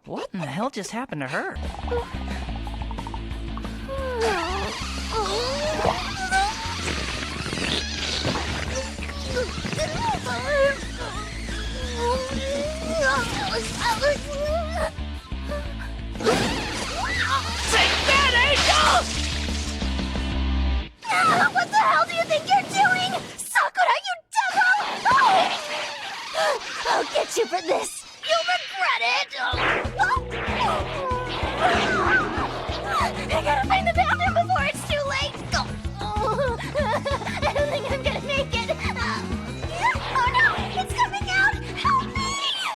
What in the hell just happened to her? Take that, Angel! What the hell do you think you're doing? Sakura, you devil! Oh! I'll get you for this! You'll regret it! I gotta find the